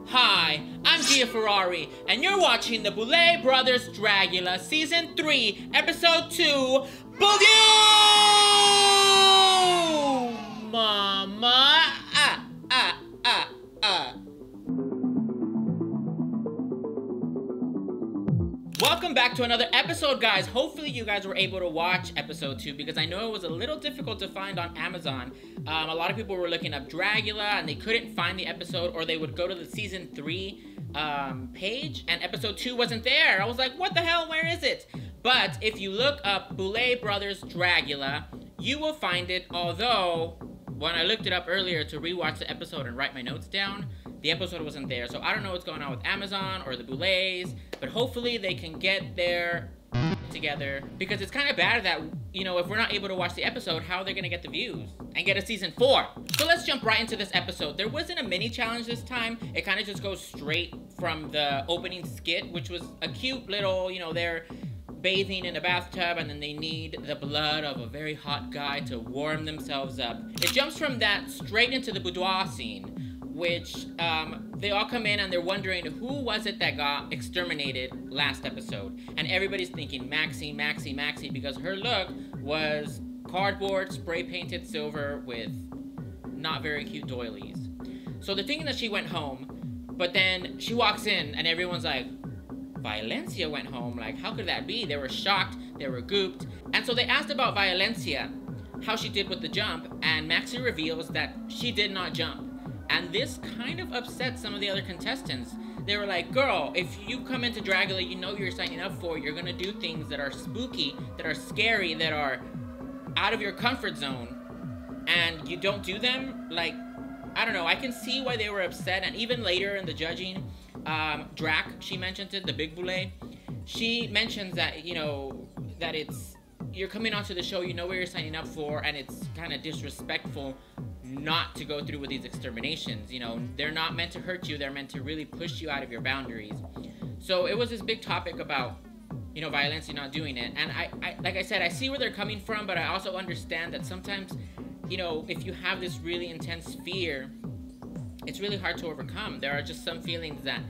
Hi, I'm Gia Ferrari, and you're watching the Boulet Brothers Dragula Season 3, Episode 2, BOUview! Mama! Welcome back to another episode, guys. Hopefully you guys were able to watch episode 2 because I know it was a little difficult to find on Amazon. A lot of people were looking up Dragula and they couldn't find the episode, or they would go to the season 3 page and episode 2 wasn't there. I was like, what the hell, where is it? But if you look up Boulet Brothers Dragula, you will find it, although when I looked it up earlier to rewatch the episode and write my notes down, the episode wasn't there. So I don't know what's going on with Amazon or the Boulets, but hopefully they can get their together, because it's kind of bad that, you know, if we're not able to watch the episode, how are they gonna get the views and get a season 4? So let's jump right into this episode. There wasn't a mini challenge this time. It kind of just goes straight from the opening skit, which was a cute little, you know, they're bathing in a bathtub and then they need the blood of a very hot guy to warm themselves up. It jumps from that straight into the boudoir scene, which they all come in and they're wondering who was it that got exterminated last episode. And everybody's thinking Maxi, because her look was cardboard spray painted silver with not very cute doilies. So they're thinking that she went home, but then she walks in and everyone's like, Violencia went home? Like, how could that be? They were shocked, they were gooped. And so they asked about Violencia, how she did with the jump, and Maxi reveals that she did not jump. And this kind of upset some of the other contestants. They were like, girl, if you come into Dragula, you know you're signing up for, you're gonna do things that are spooky, that are scary, that are out of your comfort zone, and you don't do them. Like, I don't know, I can see why they were upset. And even later in the judging, Drac, she mentioned it, the big Boulet, she mentions that, you know, that you're coming onto the show, you know what you're signing up for, and it's kind of disrespectful not to go through with these exterminations. You know, they're not meant to hurt you, they're meant to really push you out of your boundaries. So it was this big topic about, you know, Violencia not doing it. And I like I said, I see where they're coming from, but I also understand that sometimes, you know, if you have this really intense fear, it's really hard to overcome. There are just some feelings that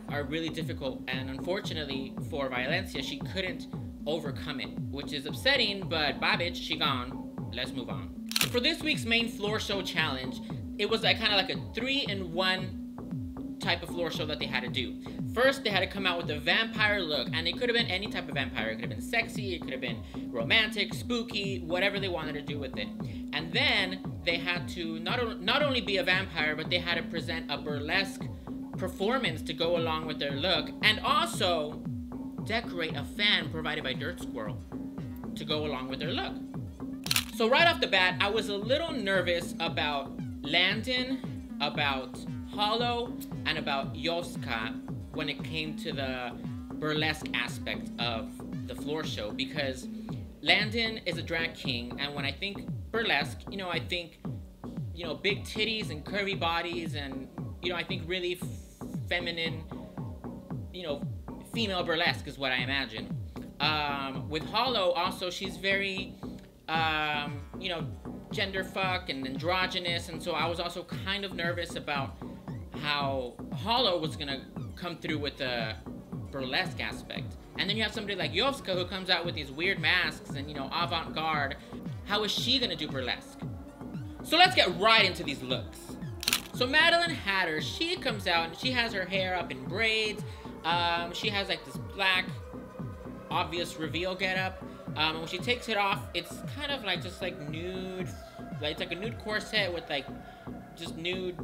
are really difficult, and unfortunately for Violencia, she couldn't overcome it, which is upsetting, but bye bitch, she gone. Let's move on. For this week's main floor show challenge, it was like kind of like a 3-in-1 type of floor show that they had to do. First, they had to come out with a vampire look, and it could have been any type of vampire. It could have been sexy, it could have been romantic, spooky, whatever they wanted to do with it. And then they had to not only be a vampire, but they had to present a burlesque performance to go along with their look, and also decorate a fan provided by Dirt Squirrel to go along with their look. So right off the bat, I was a little nervous about Landon, about Hallow, and about Yoska when it came to the burlesque aspect of the floor show, because Landon is a drag king, and when I think burlesque, you know, I think, you know, big titties and curvy bodies, and, you know, I think really feminine, you know, female burlesque is what I imagine. With Hallow, also, she's very, you know, gender fuck and androgynous, and so I was also kind of nervous about how Hallow was gonna come through with the burlesque aspect. And then you have somebody like Yoska who comes out with these weird masks and, you know, avant-garde. How is she gonna do burlesque? So let's get right into these looks. So Madeline Hatter, she comes out and she has her hair up in braids. She has like this black, obvious reveal getup. And when she takes it off, it's kind of like just like nude, like it's like a nude corset with like just nude,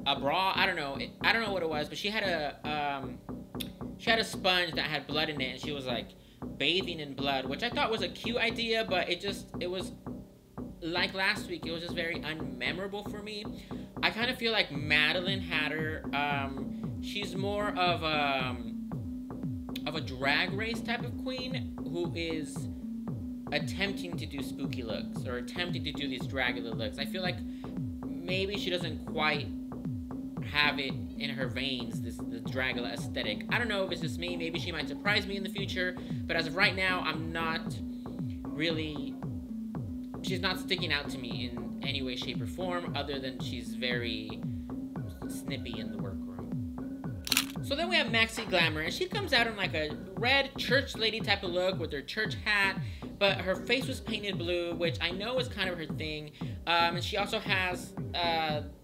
a bra. I don't know. I don't know what it was, but she had a sponge that had blood in it, and she was like bathing in blood, which I thought was a cute idea, but it was like last week. It was just very unmemorable for me. I kind of feel like Madeline Hatter, she's more of a drag race type of queen who is attempting to do spooky looks or attempting to do these Dragula looks. I feel like maybe she doesn't quite have it in her veins, the Dragula aesthetic. I don't know if it's just me. Maybe she might surprise me in the future, but as of right now, I'm not really, she's not sticking out to me in any way, shape, or form, other than she's very snippy in the workroom. So then we have Maxi Glamour, and she comes out in like a red church lady type of look with her church hat, but her face was painted blue, which I know is kind of her thing. And she also has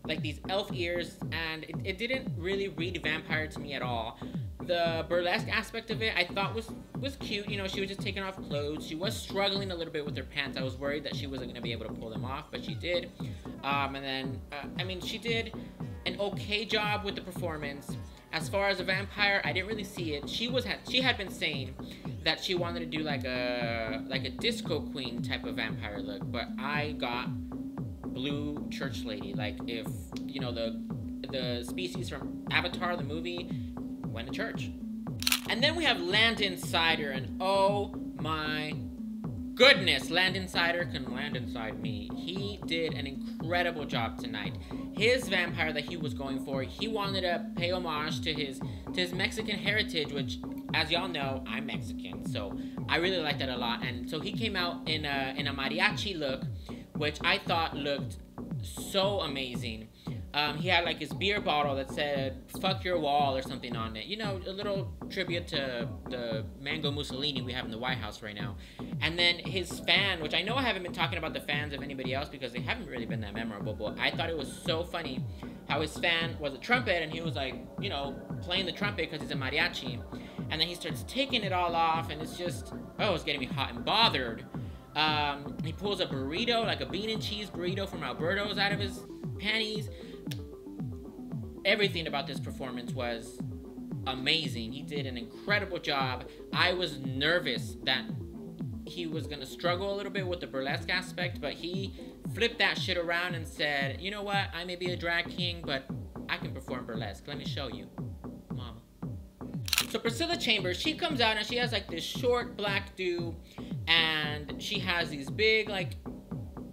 like these elf ears, and it didn't really read vampire to me at all. The burlesque aspect of it I thought was cute. You know, she was just taking off clothes. She was struggling a little bit with her pants. I was worried that she wasn't going to be able to pull them off, but she did. And then, I mean, she did an okay job with the performance. As far as a vampire, I didn't really see it. She had been saying that she wanted to do like a disco queen type of vampire look, but I got blue church lady. Like if, you know, the species from Avatar, the movie, went to church. And then we have Landon Cider, and oh my goodness, Landon Cider can land inside me. He did an incredible job tonight. His vampire that he was going for, he wanted to pay homage to his Mexican heritage, which, as y'all know, I'm Mexican, so I really like that a lot. And so he came out in a mariachi look, which I thought looked so amazing. He had like his beer bottle that said "fuck your wall" or something on it. You know, a little tribute to the Mango Mussolini we have in the White House right now. And then his fan, which I know I haven't been talking about the fans of anybody else because they haven't really been that memorable, but I thought it was so funny how his fan was a trumpet, and he was like, you know, playing the trumpet because he's a mariachi. And then he starts taking it all off, and it's just, oh, it's getting me hot and bothered. He pulls a burrito, like a bean and cheese burrito from Alberto's out of his panties. Everything about this performance was amazing. He did an incredible job. I was nervous that he was going to struggle a little bit with the burlesque aspect, but he flipped that shit around and said, you know what, I may be a drag king, but I can perform burlesque. Let me show you, mama. So Priscilla Chambers, she comes out and she has like this short black do, and she has these big, like,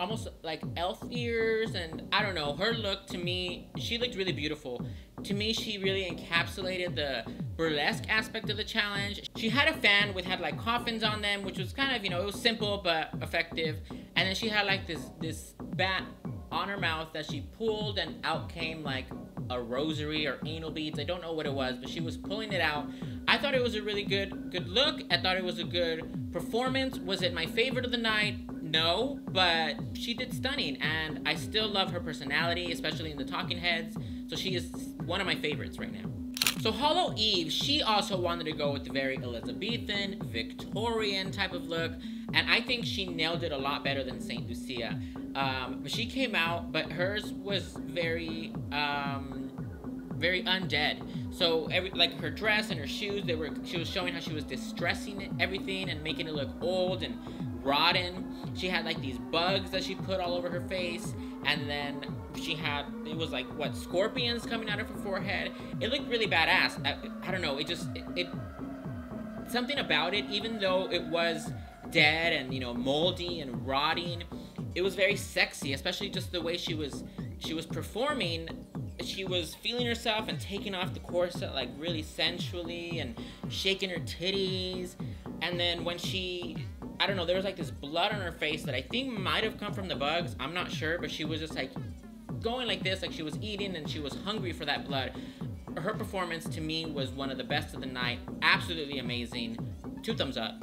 almost like elf ears, and I don't know, her look to me, she looked really beautiful. To me, she really encapsulated the burlesque aspect of the challenge. She had a fan which had like coffins on them, which was kind of, you know, it was simple but effective. And then she had like this bat on her mouth that she pulled, and out came like a rosary or anal beads. I don't know what it was, but she was pulling it out. I thought it was a really good look. I thought it was a good performance. Was it my favorite of the night? No, but she did stunning, and I still love her personality, especially in the talking heads. So she is one of my favorites right now. So Hallow Eve, she also wanted to go with the very Elizabethan, Victorian type of look, and I think she nailed it a lot better than Saint Lucia. But she came out, but hers was very undead. So like her dress and her shoes, she was showing how she was distressing everything and making it look old and rotten. She had like these bugs that she put all over her face, and then she had, it was like, what, scorpions coming out of her forehead. It looked really badass. I don't know, it something about it, even though it was dead and, you know, moldy and rotting, it was very sexy, especially just the way she was performing. She was feeling herself and taking off the corset like really sensually and shaking her titties. And then when she, I don't know, there was like this blood on her face that I think might have come from the bugs. I'm not sure, but she was just like going like this, like she was eating and she was hungry for that blood. Her performance to me was one of the best of the night. Absolutely amazing. 2 thumbs up.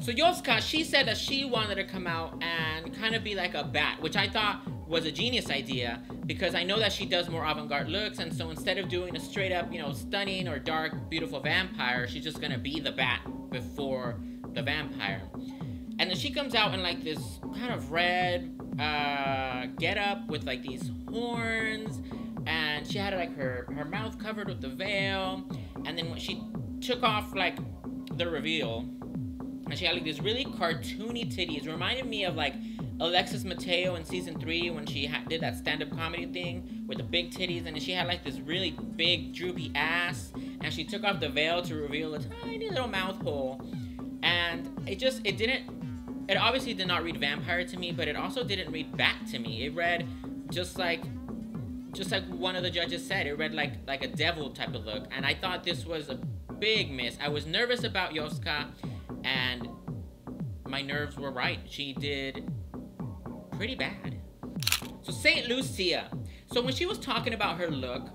So Yoska, she said that she wanted to come out and kind of be like a bat, which I thought was a genius idea because I know that she does more avant-garde looks, and so instead of doing a straight up, you know, stunning or dark, beautiful vampire, she's just gonna be the bat before the vampire. And then she comes out in like this kind of red get up with like these horns, and she had like her mouth covered with the veil, and then when she took off like the reveal, and she had like these really cartoony titties. It reminded me of like Alexis Mateo in season 3 when she did that stand-up comedy thing with the big titties, and then she had like this really big droopy ass, and she took off the veil to reveal a tiny little mouth hole. And it obviously did not read vampire to me, but it also didn't read bat to me. It read just like one of the judges said, it read like a devil type of look, and I thought this was a big miss. I was nervous about Yoska, and my nerves were right. She did pretty bad. So Saint Lucia. So when she was talking about her look,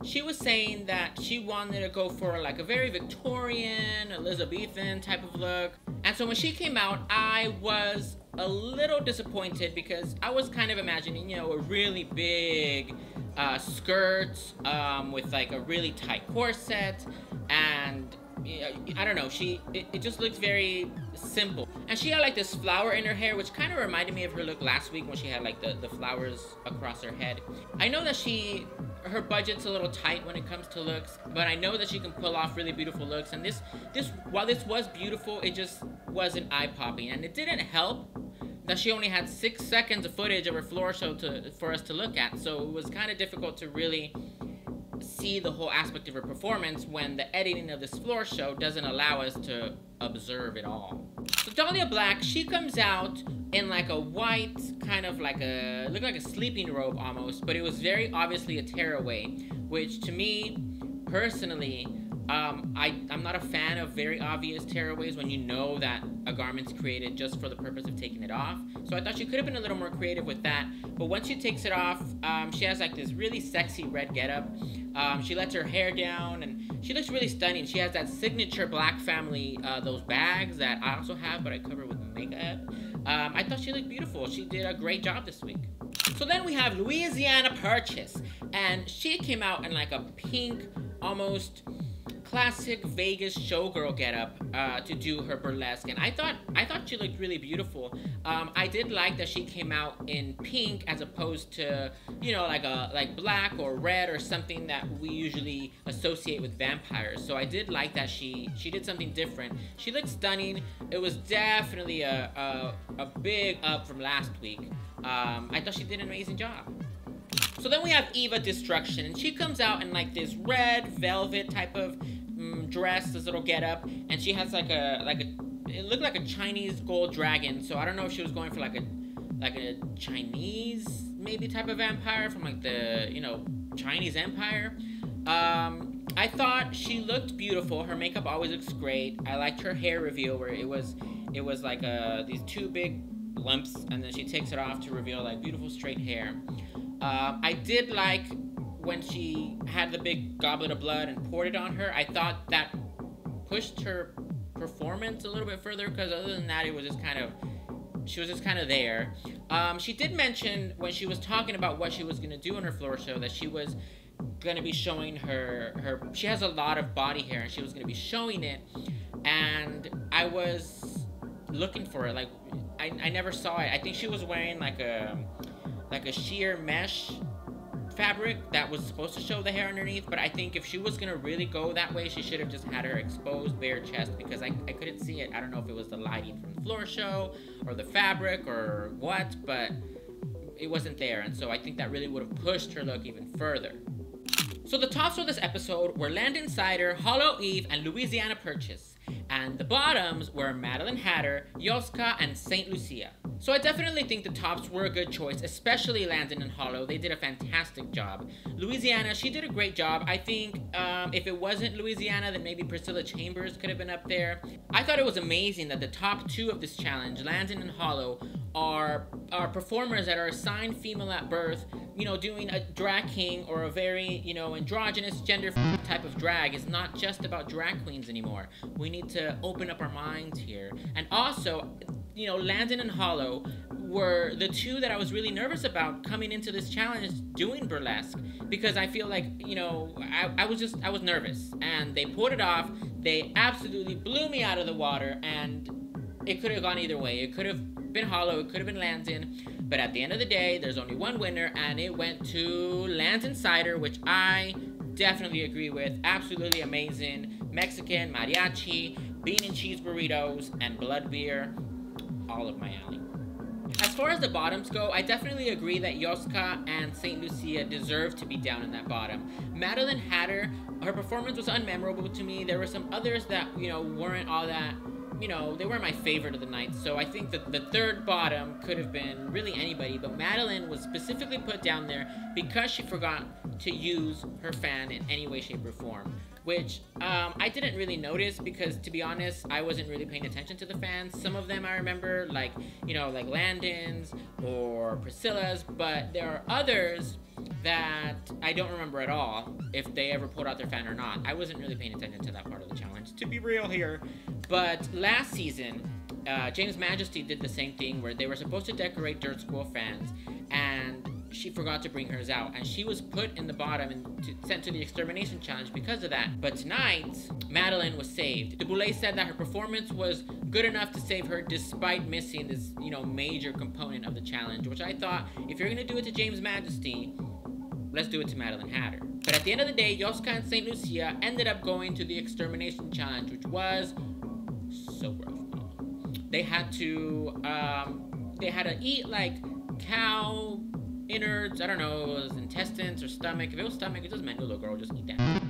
she was saying that she wanted to go for like a very Victorian, Elizabethan type of look. And so when she came out, I was a little disappointed because I was kind of imagining, you know, a really big skirt with like a really tight corset, and I don't know, it just looked very simple. And she had like this flower in her hair, which kind of reminded me of her look last week when she had like the flowers across her head. I know that her budget's a little tight when it comes to looks, but I know that she can pull off really beautiful looks. And while this was beautiful, it just wasn't eye-popping. And it didn't help that she only had 6 seconds of footage of her floor show for us to look at. So it was kind of difficult to really see the whole aspect of her performance when the editing of this floor show doesn't allow us to observe it all. So Dahlia Black, she comes out in like a white, kind of like looked like a sleeping robe almost, but it was very obviously a tearaway, which to me, personally, I'm not a fan of very obvious tearaways when you know that a garment's created just for the purpose of taking it off. So I thought she could have been a little more creative with that. But once she takes it off, she has like this really sexy red getup. She lets her hair down and she looks really stunning. She has that signature Black family, those bags that I also have, but I cover with makeup. I thought she looked beautiful. She did a great job this week. So then we have Louisiana Purchase, and she came out in like a pink, almost classic Vegas showgirl getup to do her burlesque, and I thought she looked really beautiful. I did like that she came out in pink as opposed to, you know, like black or red or something that we usually associate with vampires. So I did like that she did something different. She looked stunning. It was definitely a big up from last week. I thought she did an amazing job. So then we have Eva Destruction, and she comes out in like this red velvet type of dress, this little getup, and she has like it looked like a Chinese gold dragon. So I don't know if she was going for like a Chinese maybe type of vampire from like the, you know, Chinese Empire. I thought she looked beautiful. Her makeup always looks great. I liked her hair reveal where it was like these two big lumps, and then she takes it off to reveal like beautiful straight hair. I did like when she had the big goblet of blood and poured it on her. I thought that pushed her performance a little bit further, because other than that, it was just kind of, she was just kind of there. She did mention when she was talking about what she was going to do in her floor show that she was going to be showing she has a lot of body hair, and she was going to be showing it, and I was looking for it. Like, I never saw it. I think she was wearing like a sheer mesh fabric that was supposed to show the hair underneath, but I think if she was gonna really go that way, she should have just had her exposed bare chest, because I couldn't see it. I don't know if it was the lighting from the floor show or the fabric or what, but it wasn't there, and so I think that really would have pushed her look even further. So the tops for this episode were Land Insider, Hallow Eve, and Louisiana Purchase. And the bottoms were Madeline Hatter, Yoska, and St. Lucia. So I definitely think the tops were a good choice, especially Landon and Hallow. They did a fantastic job. Louisiana, she did a great job. I think if it wasn't Louisiana, then maybe Priscilla Chambers could have been up there. I thought it was amazing that the top two of this challenge, Landon and Hallow, are performers that are assigned female at birth, you know, doing a drag king or a very, you know, androgynous gender type of drag. Is not just about drag queens anymore. We need to open up our minds here. And also, you know, Landon and Hallow were the two that I was really nervous about coming into this challenge doing burlesque, because I feel like, you know, I was nervous, and they pulled it off. They absolutely blew me out of the water, and it could have gone either way. It could have been Hallow, it could have been Landon, but at the end of the day, there's only one winner, and it went to Landon Cider, which I definitely agree with. Absolutely amazing. Mexican, mariachi, bean and cheese burritos, and blood beer. All of my alley. As far as the bottoms go, I definitely agree that Yoska and St. Lucia deserve to be down in that bottom. Madeline Hatter, her performance was unmemorable to me. There were some others that, you know, weren't all that, you know, they weren't my favorite of the night. So I think that the third bottom could have been really anybody, but Madeline was specifically put down there because she forgot to use her fan in any way, shape, or form. Which I didn't really notice, because to be honest, I wasn't really paying attention to the fans. Some of them I remember, like, you know, like Landon's or Priscilla's, but there are others that I don't remember at all if they ever pulled out their fan or not. I wasn't really paying attention to that part of the challenge, to be real here. But last season, James Majesty did the same thing where they were supposed to decorate Dirt School fans, and she forgot to bring hers out, and she was put in the bottom and sent to the Extermination Challenge because of that. But tonight, Madeline was saved. The Boulet said that her performance was good enough to save her despite missing this, you know, major component of the challenge, which I thought, if you're gonna do it to James Majesty, let's do it to Madeline Hatter. But at the end of the day, Yoska and St. Lucia ended up going to the Extermination Challenge, which was so gross. They had to eat like cow innards. I don't know, it was intestines or stomach. If it was stomach, it just meant, little girl, just eat that.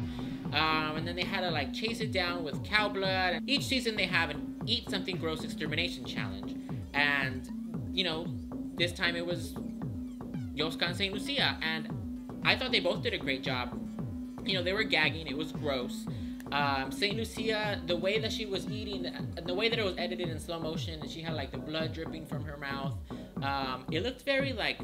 And then they had to like chase it down with cow blood. And each season they have an Eat Something Gross Extermination Challenge. And, you know, this time it was Yoska and St. Lucia. And I thought they both did a great job. You know, they were gagging, it was gross. St. Lucia, the way that she was eating, the way that it was edited in slow motion, and she had like the blood dripping from her mouth, it looked very like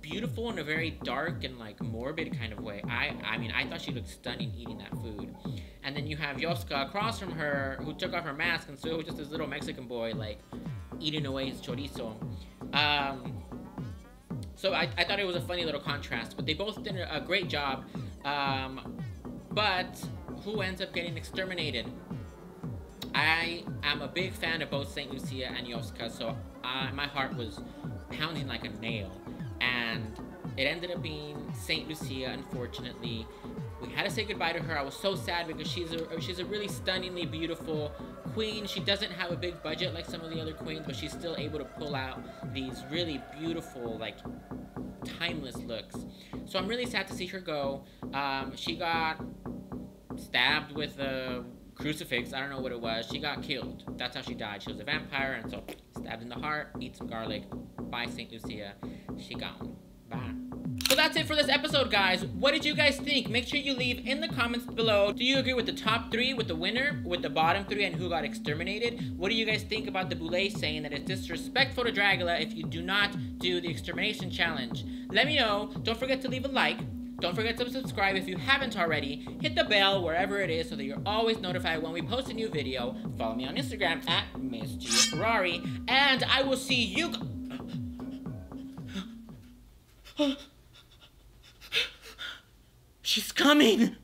beautiful in a very dark and like morbid kind of way. I mean, I thought she looked stunning eating that food. And then you have Yoska across from her, who took off her mask, and so it was just this little Mexican boy like eating away his chorizo. So I thought it was a funny little contrast, but they both did a great job. But who ends up getting exterminated? I am a big fan of both St. Lucia and Yoska, so my heart was pounding like a nail. And it ended up being St. Lucia, unfortunately. We had to say goodbye to her. I was so sad because she's a really stunningly beautiful queen. She doesn't have a big budget like some of the other queens, but she's still able to pull out these really beautiful, like, timeless looks. So I'm really sad to see her go. She got stabbed with a crucifix. I don't know what it was. She got killed. That's how she died. She was a vampire, and so stabbed in the heart, eat some garlic. Bye, St. Lucia. She gone. Bye. So that's it for this episode, guys. What did you guys think? Make sure you leave in the comments below. Do you agree with the top 3, with the winner, with the bottom 3, and who got exterminated? What do you guys think about the Boulet saying that it's disrespectful to Dragula if you do not do the Extermination Challenge? Let me know. Don't forget to leave a like. Don't forget to subscribe if you haven't already. Hit the bell wherever it is so that you're always notified when we post a new video. Follow me on Instagram at Miss Gia Ferrari. And I will see you... She's coming!